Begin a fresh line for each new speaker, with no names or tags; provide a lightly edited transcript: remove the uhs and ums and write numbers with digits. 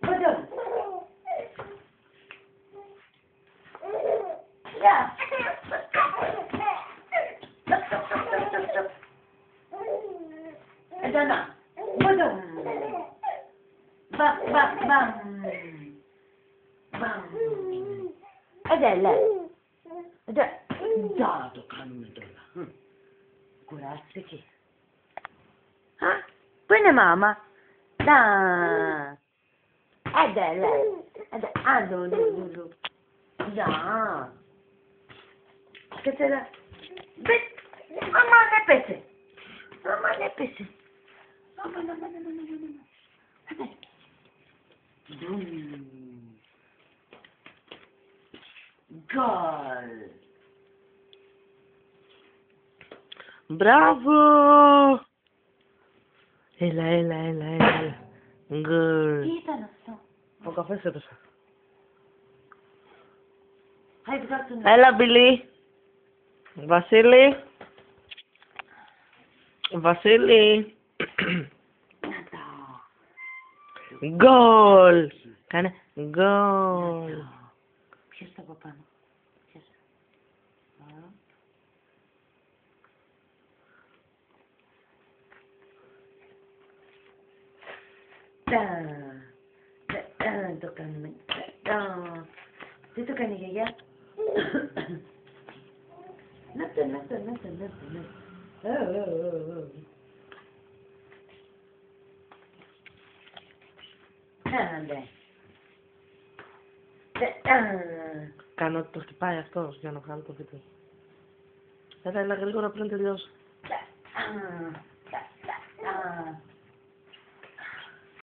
Buongiorno. Ya. Stop, stop, stop, stop, stop, stop. Buongiorno. Buongiorno. Bam, bam, bam. Bam. Adele. Adele. Da, dokanım dola. Kurası ki. Ha? Bu ne mama? Da. Adele. Adele. Ando, dur. Ya. Ketara. Bet. Aman ne pesi. Aman ne pesi. Aman aman aman aman. Hadi. Gol.
Μπράβο! Έλα, έλα, έλα, έλα. Γκολ.
Τι ήταν αυτό?
Ο καφές έπεσε.
Χάι, βγάλτε τον.
Έλα, Μπιλί. Βασίλη. Βασίλη.
Να τα.
Γκολ. Κάνε γκολ.
Ποιος τα από πάνω? Ποιος? Το κάνουμε. Τι το κάνει η γιαγιά? Να το. Άντε.
Κάνω ότι το χτυπάει αυτός για να βγάλω το βίντεο. Έλα, έλα γρήγορα πριν τελειώσει.